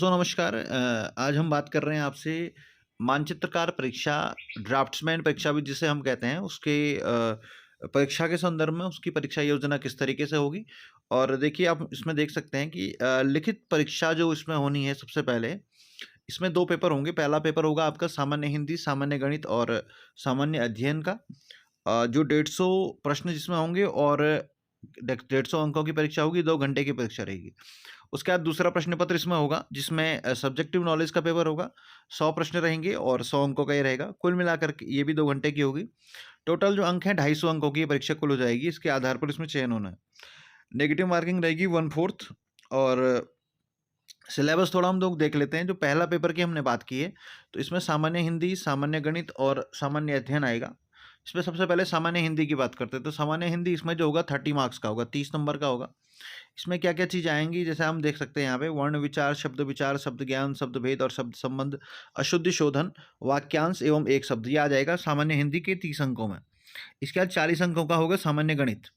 दोस्तों नमस्कार। आज हम बात कर रहे हैं आपसे मानचित्रकार परीक्षा, ड्राफ्ट्समैन परीक्षा भी जिसे हम कहते हैं, उसके परीक्षा के संदर्भ में उसकी परीक्षा योजना किस तरीके से होगी। और देखिए, आप इसमें देख सकते हैं कि लिखित परीक्षा जो इसमें होनी है, सबसे पहले इसमें 2 पेपर होंगे। पहला पेपर होगा आपका सामान्य हिंदी, सामान्य गणित और सामान्य अध्ययन का, जो 150 प्रश्न जिसमें होंगे, और 150 अंकों की परीक्षा होगी, 2 घंटे की परीक्षा रहेगी। उसके बाद दूसरा प्रश्न पत्र इसमें होगा, जिसमें सब्जेक्टिव नॉलेज का पेपर होगा। 100 प्रश्न रहेंगे और 100 अंकों का ये रहेगा। कुल मिलाकर के ये भी 2 घंटे की होगी। टोटल जो अंक हैं, 250 अंकों की ये परीक्षा कुल हो जाएगी। इसके आधार पर इसमें चयन होना है। नेगेटिव मार्किंग रहेगी 1/4। और सिलेबस थोड़ा हम लोग देख लेते हैं। जो पहला पेपर की हमने बात की है, तो इसमें सामान्य हिंदी, सामान्य गणित और सामान्य अध्ययन आएगा। इसमें सबसे पहले सामान्य हिंदी की बात करते हैं। तो सामान्य हिंदी इसमें जो होगा 30 मार्क्स का होगा, 30 नंबर का होगा। इसमें क्या-क्या चीज़ आएँगी, जैसे हम देख सकते हैं यहाँ पे वर्ण विचार, शब्द ज्ञान, शब्द भेद और शब्द संबंध, अशुद्धि शोधन, वाक्यांश एवं एक शब्द, ये आ जाएगा सामान्य हिंदी के 30 अंकों में। इसके बाद 40 अंकों का होगा सामान्य गणित।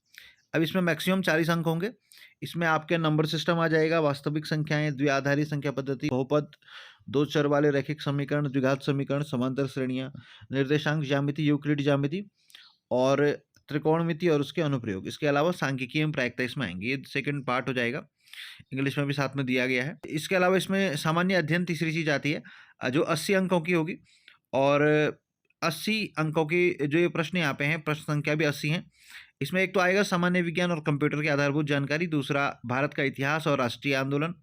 अब इसमें मैक्सिमम 40 अंक होंगे। इसमें आपके नंबर सिस्टम आ जाएगा, वास्तविक संख्याएँ, द्विआधारी संख्या पद्धति, बहुपद, 2 चर वाले रैखिक समीकरण, द्विघात समीकरण, समांतर श्रेणियाँ, निर्देशांक ज्यामिति, यूक्लिड ज्यामिति और त्रिकोणमिति और उसके अनुप्रयोग। इसके अलावा सांख्यिकी एवं प्रायिकता इसमें आएँगी। ये सेकंड पार्ट हो जाएगा। इंग्लिश में भी साथ में दिया गया है। इसके अलावा इसमें सामान्य अध्ययन तीसरी चीज़ आती है, जो 80 अंकों की होगी। और 80 अंकों की जो ये प्रश्न यहाँ पे हैं, प्रश्न संख्या भी 80 हैं। इसमें एक तो आएगा सामान्य विज्ञान और कंप्यूटर की आधारभूत जानकारी, दूसरा भारत का इतिहास और राष्ट्रीय आंदोलन,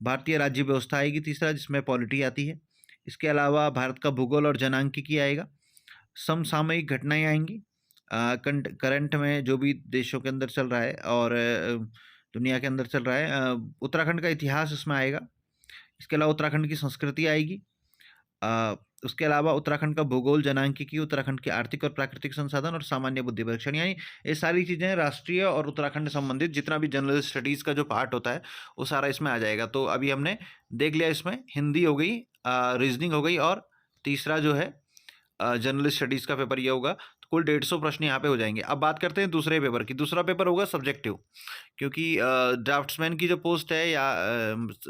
भारतीय राज्य व्यवस्था आएगी तीसरा, जिसमें पॉलिटी आती है। इसके अलावा भारत का भूगोल और जनांकिकी आएगा। समसामयिक घटनाएँ आएँगी, करंट में जो भी देशों के अंदर चल रहा है और दुनिया के अंदर चल रहा है। उत्तराखंड का इतिहास इसमें आएगा। इसके अलावा उत्तराखंड की संस्कृति आएगी। उसके अलावा उत्तराखंड का भूगोल, जनांकिकी, उत्तराखंड के आर्थिक और प्राकृतिक संसाधन और सामान्य बुद्धि परीक्षण, यानी ये सारी चीज़ें राष्ट्रीय और उत्तराखंड से संबंधित जितना भी जनरल स्टडीज़ का जो पार्ट होता है, वो सारा इसमें आ जाएगा। तो अभी हमने देख लिया, इसमें हिंदी हो गई, रीजनिंग हो गई, और तीसरा जो है जनरल स्टडीज़ का पेपर ये होगा। तो कुल 150 प्रश्न यहाँ पे हो जाएंगे। अब बात करते हैं दूसरे पेपर की। दूसरा पेपर होगा सब्जेक्टिव, क्योंकि ड्राफ्ट्समैन की जो पोस्ट है या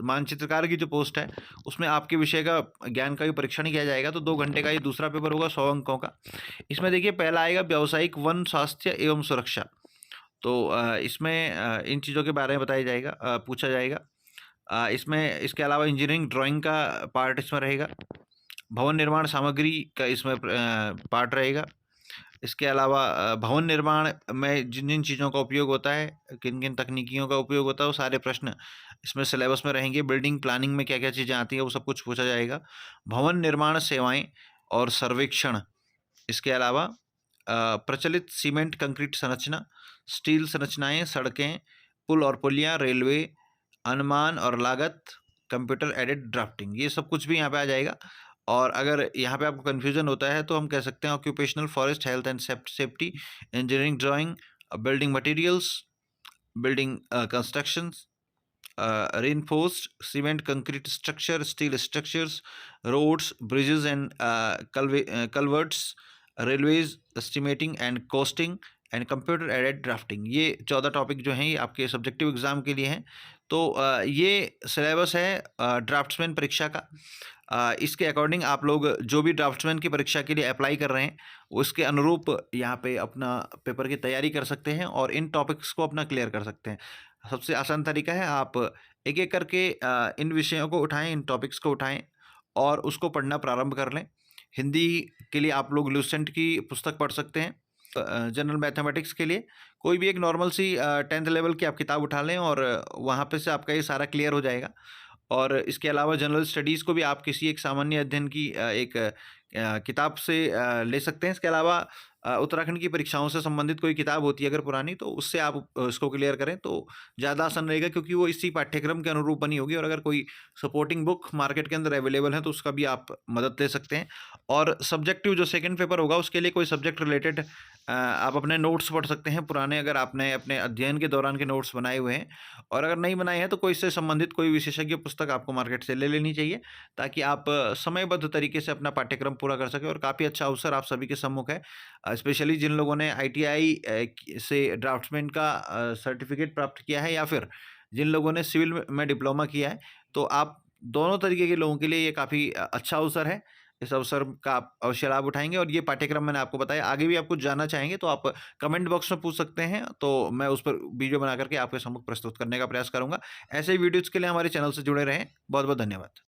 मानचित्रकार की जो पोस्ट है, उसमें आपके विषय का ज्ञान का भी परीक्षण नहीं किया जाएगा। तो 2 घंटे का ये दूसरा पेपर होगा, 100 अंकों का। इसमें देखिए, पहला आएगा व्यावसायिक वन स्वास्थ्य एवं सुरक्षा। तो इसमें इन चीज़ों के बारे में बताया जाएगा, पूछा जाएगा। इसमें इसके अलावा इंजीनियरिंग ड्राइंग का पार्ट इसमें रहेगा। भवन निर्माण सामग्री का इसमें पार्ट रहेगा। इसके अलावा भवन निर्माण में जिन-जिन चीज़ों का उपयोग होता है, किन-किन तकनीकियों का उपयोग होता है, वो सारे प्रश्न इसमें सिलेबस में रहेंगे। बिल्डिंग प्लानिंग में क्या-क्या चीज़ें आती हैं, वो सब कुछ पूछा जाएगा। भवन निर्माण सेवाएँ और सर्वेक्षण, इसके अलावा प्रचलित सीमेंट कंक्रीट संरचना, स्टील संरचनाएँ, सड़कें, पुल और पुलियाँ, रेलवे, अनुमान और लागत, कंप्यूटर एडेड ड्राफ्टिंग, ये सब कुछ भी यहाँ पे आ जाएगा। और अगर यहाँ पे आपको कन्फ्यूज़न होता है, तो हम कह सकते हैं occupational forest health and safety, engineering drawing, building materials, building constructions, reinforced cement concrete structure, steel structures, roads, bridges and culverts, railways, estimating and costing and computer aided drafting, ये 14 टॉपिक जो हैं, ये आपके सब्जेक्टिव एग्जाम के लिए हैं। तो ये सिलेबस है ड्राफ्ट्समैन परीक्षा का। इसके अकॉर्डिंग आप लोग जो भी ड्राफ्ट्समैन की परीक्षा के लिए अप्लाई कर रहे हैं, उसके अनुरूप यहाँ पे अपना पेपर की तैयारी कर सकते हैं और इन टॉपिक्स को अपना क्लियर कर सकते हैं। सबसे आसान तरीका है, आप एक-एक करके इन विषयों को उठाएँ, इन टॉपिक्स को उठाएँ और उसको पढ़ना प्रारंभ कर लें। हिंदी के लिए आप लोग लुसेंट की पुस्तक पढ़ सकते हैं। जनरल मैथमेटिक्स के लिए कोई भी एक नॉर्मल सी 10th लेवल की आप किताब उठा लें और वहाँ पे से आपका ये सारा क्लियर हो जाएगा। और इसके अलावा जनरल स्टडीज़ को भी आप किसी एक सामान्य अध्ययन की एक किताब से ले सकते हैं। इसके अलावा उत्तराखंड की परीक्षाओं से संबंधित कोई किताब होती है अगर पुरानी, तो उससे आप उसको क्लियर करें तो ज़्यादा आसान रहेगा, क्योंकि वो इसी पाठ्यक्रम के अनुरूप बनी होगी। और अगर कोई सपोर्टिंग बुक मार्केट के अंदर अवेलेबल है, तो उसका भी आप मदद ले सकते हैं। और सब्जेक्टिव जो सेकंड पेपर होगा, उसके लिए कोई सब्जेक्ट रिलेटेड आप अपने नोट्स पढ़ सकते हैं पुराने, अगर आपने अपने अध्ययन के दौरान के नोट्स बनाए हुए हैं। और अगर नहीं बनाए हैं, तो कोई इससे संबंधित कोई विशेषज्ञ पुस्तक आपको मार्केट से ले लेनी चाहिए, ताकि आप समयबद्ध तरीके से अपना पाठ्यक्रम पूरा कर सकें। और काफ़ी अच्छा अवसर आप सभी के सम्मुख है, स्पेशली जिन लोगों ने आईटीआई से ड्राफ्ट्समैन का सर्टिफिकेट प्राप्त किया है, या फिर जिन लोगों ने सिविल में डिप्लोमा किया है, तो आप दोनों तरीके के लोगों के लिए ये काफ़ी अच्छा अवसर है। इस अवसर का आप अवश्य लाभ उठाएँगे और ये पाठ्यक्रम मैंने आपको बताया, आगे भी आप कुछ जानना चाहेंगे तो आप कमेंट बॉक्स में पूछ सकते हैं, तो मैं उस पर वीडियो बना कर के आपके सम्मुख प्रस्तुत करने का प्रयास करूँगा। ऐसे ही वीडियोज़ के लिए हमारे चैनल से जुड़े रहें। बहुत-बहुत धन्यवाद।